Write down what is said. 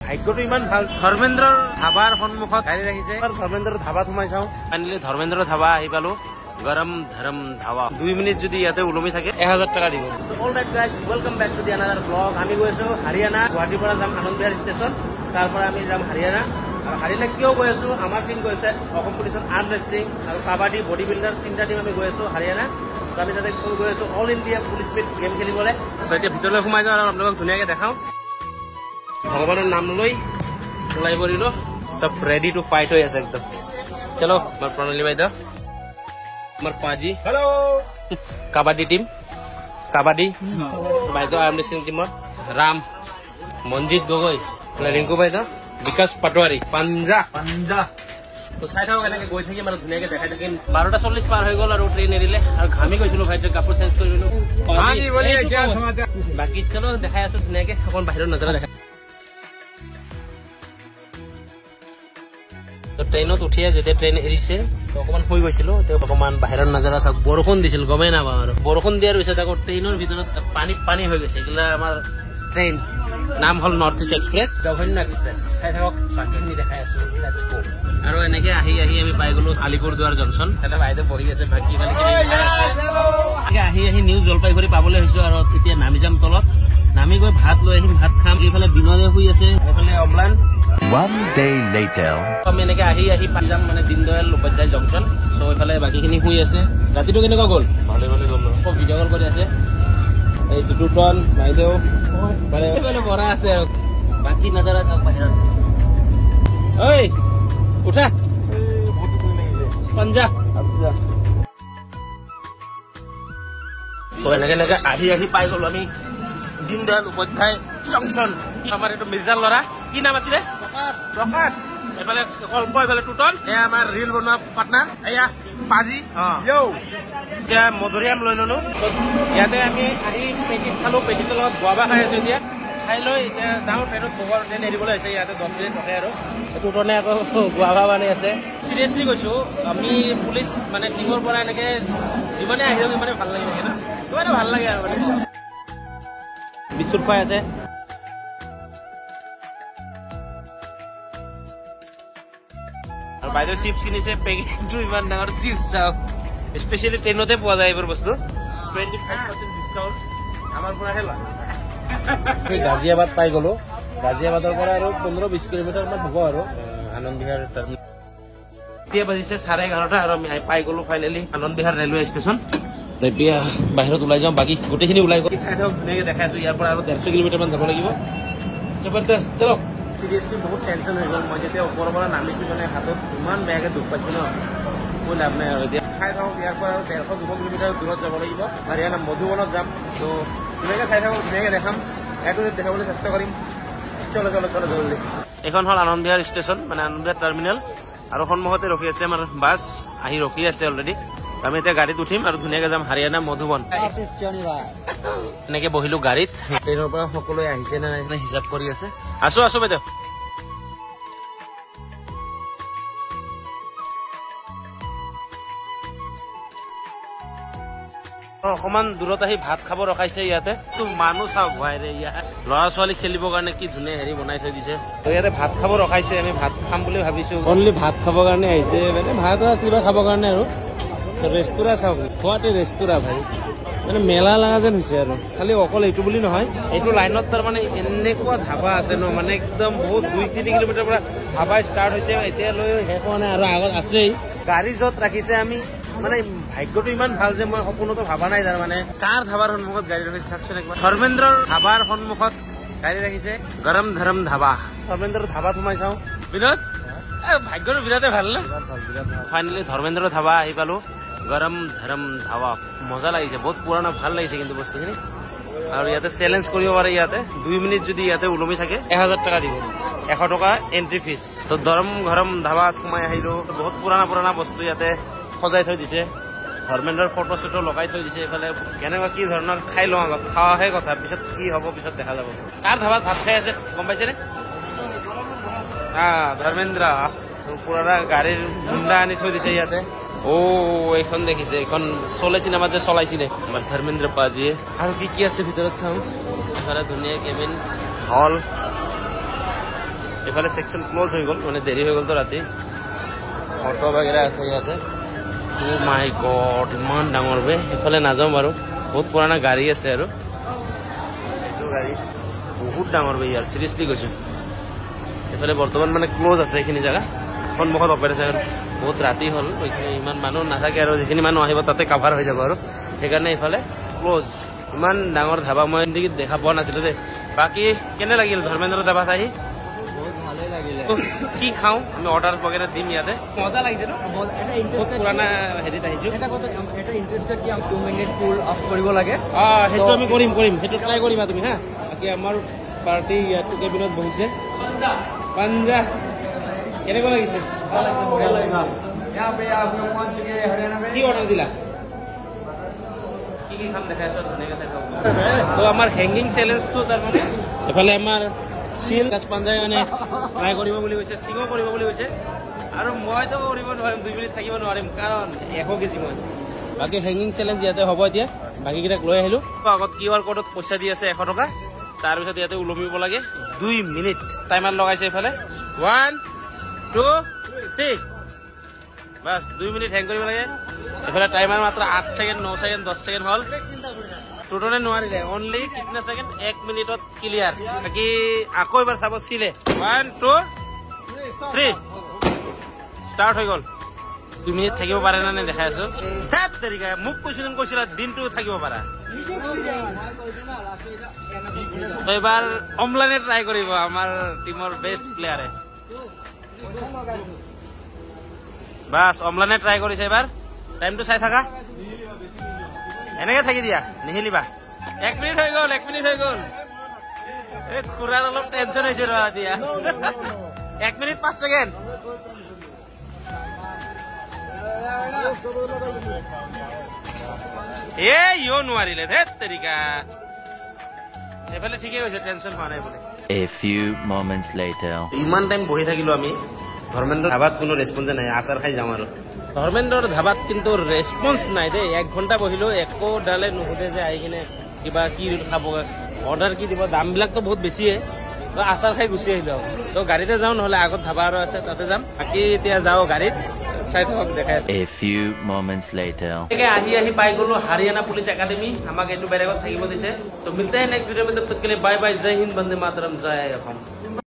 ভাগ্যটো ইমান ভাল ধৰ্মেন্দ্ৰৰ ধাবাৰ সন্মুখত গাড়ী ৰাখিছে ধৰ্মেন্দ্ৰৰ ধাবাত সোমাই চাওঁ ফাইনেলি ধৰ্মেন্দ্ৰৰ ধাবা আহি পালো গৰম ধৰম ধাবা 2 মিনিট যদি ইয়াতে ওলমি থাকে 1000 টাকা দিব alright guys welcome back to the another blog আমি গৈছো হাৰিয়ানা গুৱাহাটীৰ পৰা যাম আনন্দ বিহাৰ ষ্টেচন তাৰ পৰা আমি যাম হাৰিয়ানা আৰু হাৰিয়ানা কিয় গৈ আছো আমাৰ টিম গৈছে অসম পুলিচৰ আৰ্ম ৰেষ্টলিং আৰু কাবাডী বডি বিল্ডাৰ তিনিটা টিম আমি গৈ আছো হাৰিয়ানা আমি তাতে গৈ আছো all India police meet game খেলিবলৈ এতিয়া ভিতৰলৈ সোমাই যাওঁ আৰু আপোনালোকক ধুনীয়াকে দেখাওঁ ভগৱানৰ নাম লৈ ওলাই পৰিলো সব ৰেডি টু ফাইট হৈ আছে একদম চলো আমাৰ প্ৰণালী বাইদেউ আমাৰ পাজি হেল্ল' কাবাডী টিম কাবাডী বাইদেউ আৰ্ম ৰেষ্টলিং টিমৰ ৰাম মঞ্জিত গগৈ ৰিংকু বাইদেউ বিকাশ পাটোৱাৰী পাঞ্জা তো চাই থাকক এনেকে গৈ থাকি মানে ধুনীয়াকে দেখাই থাকিম 12:40 পাৰ হৈ গ'ল আৰু ট্ৰেইন এৰিলে আৰু ঘামি গৈছিলো ভাইটোৰ কাপোৰ চেঞ্জ কৰিলো বাকী চলো দেখাই আছো ধুনীয়াকে অকণ বাহিৰৰ নজৰা দেখা তো ট্ৰেইনত উঠিয়ে যেতিয়া ট্ৰেইন এৰিছে অকমান শুই গৈছিলো তেওঁ অকমান বাহিৰৰ নজৰা চাওক বৰষুণ দিছিল গমেই নাপাওঁ আৰু বৰষুণ দিয়াৰ পিছত আকৌ ট্ৰেইনৰ ভিতৰত পানী হৈ গৈছে এইগিলা আমাৰ ট্ৰেইন নাম হ'ল নৰ্থ ইষ্ট এক্সপ্ৰেছ জঘন্য এক্সপ্ৰেছ চাই থাকক বাকীখিনি দেখাই আছো আৰু এনেকে আহি আমি পাই গলো আলিপুৰদুৱাৰ জংচন তাতে বাইদেউ বহি আছে বাকী মানে আহি নিউ জলপাইগুৰি পাবলৈ হৈছো আৰু এতিয়া নামি যাম তলত নামি গৈ ভাত লৈ আহিম ভাত খাম এইফালে বিনোদে শুই আছে এইফালে অম্লান One day later আমি এনেকে আহি পাই যাম মানে দীনদয়াল উপাধ্যায় জংচন চ' এইফালে বাকীখিনি শুই আছে ৰাতিটো কেনেকুৱা গ'ল ভালে গ'ল ভিডিঅ' কল কৰি আছে এই দুটন বাইদেউ মানে বৰা আছে আৰু বাকী নাজাৰা চাওক বাহিৰত ঐ উঠা পাঞ্জা এনেকে আহি পাই গলো আমি দীনদয়াল উপাধ্যায় জংচন আমাৰ এইটো মিৰ্জাৰ ল'ৰা কি নাম আছিলে প্ৰকাশ এইফালে কল্প এইফালে টুটন এয়া আমাৰ ৰিল বনোৱা পাৰ্টনাৰ এয়া পাজি এতিয়া মধুৰিআম লৈ ললো ইয়াতে আমি আহি পেটিছ খালো পেটিছৰ লগত গোৱাবা খাই আছো এতিয়া খাই লৈ এতিয়া যাওঁ ট্ৰেইনত বগৰ ট্ৰেইন এৰিবলৈ হৈছে ইয়াতে 10 মিনিট ৰখে আৰু টুটনে আকৌ গোৱাবা বানি আছে চিৰিয়াছলি কৈছো আমি পুলিচ মানে টিমৰ পৰা এনেকে যিমানে আহিলেও ইমানে ভাল লাগি থাকে ন ইমানে ভাল লাগে আৰু মানে বিস্কুট খুৱাই আছে আৰু বাইদেউ চিপছ কিনিছে পেকেটটো ইমান ডাঙৰ চিপছ চাওক স্পেচিয়েলি ট্ৰেইনতে পোৱা যায় এইবোৰ বস্তু 25% ডিছকাউণ্ট আমাৰ পৰাহে লয় গাজিয়াবাদ পাই গলো গাজিয়াবাদৰ পৰা আৰু 15-20 কিলোমিটাৰ মান হ'ব আৰু আনন্দ বিহাৰ টাৰ্মিনেল এতিয়া বাজিছে 11:30 আৰু আমি পাই গলো finally Anand Vihar railway station এতিয়া বাহিৰত ওলাই যাওঁ বাকী গোটেইখিনি ওলাই গৈ চাই থাকক ধুনীয়াকে দেখাই আছো ইয়াৰ পৰা আৰু 150 কিলোমিটাৰ মান যাব লাগিব জবৰদস্ত চলো চিৰিয়াছলি বহুত টেনশ্যন হৈ গ'ল মই যেতিয়া ওপৰৰ পৰা নামিছো মানে হাতত ইমান বেয়াকে দুখ পাইছো ন কোনো লাভ নাই আৰু এতিয়া চাই থাকক ইয়াৰ পৰা আৰু 150 কিলোমিটাৰ দূৰত যাব লাগিব হাৰিয়ানা মধুবনত যাম তো ধুনীয়াকে চাই থাকক ধুনীয়াকে দেখাম ইয়াতো দেখাবলৈ চেষ্টা কৰিম চলো জলদি এখন হ'ল আনন্দ বিহাৰ ষ্টেচন মানে আনন্দ বিহাৰ টাৰ্মিনেল আৰু সন্মুখতে ৰখি আছে আমাৰ বাছ আহি ৰখি আছে অলৰেডি আমি এতিয়া গাড়ীত উঠিম আৰু ধুনীয়াকে যাম হাৰিয়ানা মধুবন এনেকে বহিলো গাড়ীত ট্ৰেইনৰ পৰা সকলোৱে আহিছে নে নাই হিচাপ কৰি আছে আছো বাইদেউ অকমান দূৰত আহি ভাত খাব ৰখাইছে ইয়াতে মানুহ চাওক ভাইৰে ইয়াত ল'ৰা ছোৱালী খেলিবৰ কাৰণে কি ধুনীয়া হেৰি বনাই থৈ দিছে ইয়াতে ভাত খাব ৰখাইছে আমি ভাত খাম বুলি ভাবিছো অনলি ভাত খাবৰ কাৰণে আহিছে মানে ভাত কিবা খাবৰ কাৰণে আৰু ৰেষ্টুৰা চাওক খোৱাতে ৰেষ্টুৰা ভাই মানে মেলা লগা যেন হৈছে আৰু খালি অকল এইটো বুলি নহয় এইটো লাইনত তাৰমানে এনেকুৱা ধাবা আছে ন মানে একদম বহুত 2-3 কিলোমিটাৰ পৰা ধাবা ষ্টাৰ্ট হৈছে এতিয়ালৈ শেষ হোৱা নাই আৰু আগত আছেই গাড়ী য'ত ৰাখিছে আমি মানে ভাগ্যটো ইমান ভাল যে মই সপোনতো ভাবা নাই তাৰ মানে কাৰ ধাবাৰ সন্মুখত গাড়ী ৰাখিছে চাওকচোন একবাৰ ধৰ্মেন্দ্ৰৰ ধাবাৰ সন্মুখত গাড়ী ৰাখিছে গৰম ধৰম ধাবা ধৰ্মেন্দ্ৰৰ ধাবাত সোমাই চাওঁ বিনোদ ভাগ্যটো বিৰাটে ভাল ন ফাইনেলি ধৰ্মেন্দ্ৰৰ ধাবা আহি পালো গৰম ধৰম ধাবা মজা লাগিছে বহুত পুৰণা ভাল লাগিছে কিন্তু বস্তুখিনি আৰু ইয়াতে চেলেঞ্জ কৰিব পাৰে ইয়াতে 2 মিনিট যদি ইয়াতে ওলমি থাকে 1000 টাকা দিব 100 টকা এন্ট্ৰি ফিজ তো গৰম ধাবাত সোমাই আহিলো বহুত পুৰণা বস্তু ইয়াতে সজাই থৈ দিছে ধৰ্মেন্দ্ৰৰ ফটো চটো লগাই থৈ দিছে এইফালে কেনেকুৱা কি ধৰণৰ খাই লওঁ আগত খাৱাহে কথা পিছত কি হ'ব পিছত দেখা যাব কাৰ ধাবাত ভাত খাই আছে গম পাইছেনে ধৰ্মেন্দ্ৰ পুৰণা গাড়ীৰ গুণ্ডা আনি থৈ দিছে ইয়াতে এইখন দেখিছে এইখন চলে চিনেমাত যে চলাইছিলে আমাৰ ধৰ্মেন্দ্ৰ পাজিয়ে আৰু কি আছে ভিতৰত চাওঁ ধুনীয়া কেবিন হল এফালে সেকশন ক্লোজ হৈ গ'ল মানে দেৰি হৈ গ'ল তো ৰাতি অটো বাগেৰা আছে ইয়াতে ও মাই গড ইমান ডাঙৰ বে এফালে নাযাওঁ বাৰু বহুত পুৰণা গাড়ী আছে আৰু এইটো গাড়ী বহুত ডাঙৰ বে ইয়াৰ চিৰিয়াছলি কৈছোঁ এফালে বৰ্তমান মানে ক্লোজ আছে এইখিনি জেগা সন্মুখত অপেৰা আছে আৰু বহুত ৰাতি হ'ল এইখিনি ইমান মানুহ নাথাকে আৰু যিখিনি মানুহ আহিব তাতে কাভাৰ হৈ যাব আৰু সেইকাৰণে এইফালে ক্লোজ ইমান ডাঙৰ ধাবা মই জিন্দগীত দেখা পোৱা নাছিলোঁ দেই বাকী কেনে লাগিল ধৰ্মেন্দ্ৰ ধাবাত আহি কি খাওঁ আমি অৰ্ডাৰ বগেৰা দিম ইয়াতে মজা লাগিছে ন পুৰণা হেৰিত আহিছোঁ সেইটো আমি কৰিম সেইটো ট্ৰাই কৰিবা তুমি হা বাকী আমাৰ পাৰ্টি ইয়াত কেবিনত বহিছে পাঞ্জা কেনেকুৱা লাগিছে কি অৰ্ডাৰ দিলা কি খাম দেখাই আছো ধুনীয়াকৈ চাই থাকোঁ তো আমাৰ হেংগিং চেলেঞ্জটো তাৰমানে এফালে আমাৰ চিল গাছ পাঞ্জাই মানে ট্ৰাই কৰিব বুলি কৈছে চিঙো কৰিব বুলি কৈছে আৰু মইতো কৰিব নোৱাৰিম 2 মিনিট থাকিব নোৱাৰিম কাৰণ 100 কেজি মই বাকী হেংগিং চেলেঞ্জ ইয়াতে হ'ব এতিয়া বাকীকেইটাক লৈ আহিলোঁ আগত QR কোডত পইচা দি আছে 100 টকা তাৰপিছত ইয়াতে ওলমিব লাগে 2 মিনিট টাইমাৰ লগাইছে এইফালে 1 2 3 বাস 2 মিনিট হেং কৰিব লাগে এফালে টাইমাৰ মাত্ৰ 8 সেকেন্ড 9 সেকেন্ড 10 সেকেন্ড হ'ল টোটলে নোৱাৰিলে অনলি কিতনা সেকেন্ড 1 মিনিটত ক্লিয়াৰ বাকি আকৌ এবাৰ চাব চিলে 1 2 3 ষ্টাৰ্ট হৈ গ'ল 2 মিনিট থাকিব পাৰে না দেখাই আছো হেত তৰিকা মোক কৈছিলা দিনটো থাকিব পাৰা তো এবাৰ অমলানে ট্ৰাই কৰিব আমাৰ টিমৰ বেষ্ট প্লেয়াৰে বাস অমলানে ট্ৰাই কৰিছে এবাৰ টাইমটো চাই থাকা এনেকে থাকি দিয়া নিহিলিবা 1 মিনিট হৈ গ'ল এই খুৰাৰ অলপ টেনচন হৈছে ৰ দিয়া 1 মিনিট 5 সেকেন্ড ইও নোৱাৰিলে ধেত তৰিকা এফালে ঠিকে কৈছে টেনচন হোৱা নাই বোলে A few moments later. ইমান টাইম বহি থাকিলো আমি ধৰ্মেন্দ্ৰ ধাবাত কোনো ৰেছপন্স নাই আচাৰ খাই যাওঁ আৰু ধৰ্মেন্দ্ৰৰ ধাবাত কিন্তু ৰেছপন্স নাই দেই 1 ঘণ্টা বহিলো একো ডালে নুসুধে যে আহি কিনে কিবা কি খাব অৰ্ডাৰ কি দিব দামবিলাকতো বহুত বেছিয়ে তো আচাৰ খাই গুচি আহিলো তো গাড়ীতে যাওঁ নহ'লে আগত ধাবা আৰু আছে তাতে যাম বাকী এতিয়া যাওঁ গাড়ীত চাই থাকক দেখাই আছে A few moments later. আহি পাই গলো হাৰিয়ানা পুলিচ একাডেমি আমাক এইটো বেলেগত থাকিব দিছে তো মিলতে হে নেক্সট ভিডিঅ' में तब तक के लिए बाय बाय जय हिंद वंदे मातरम जय असम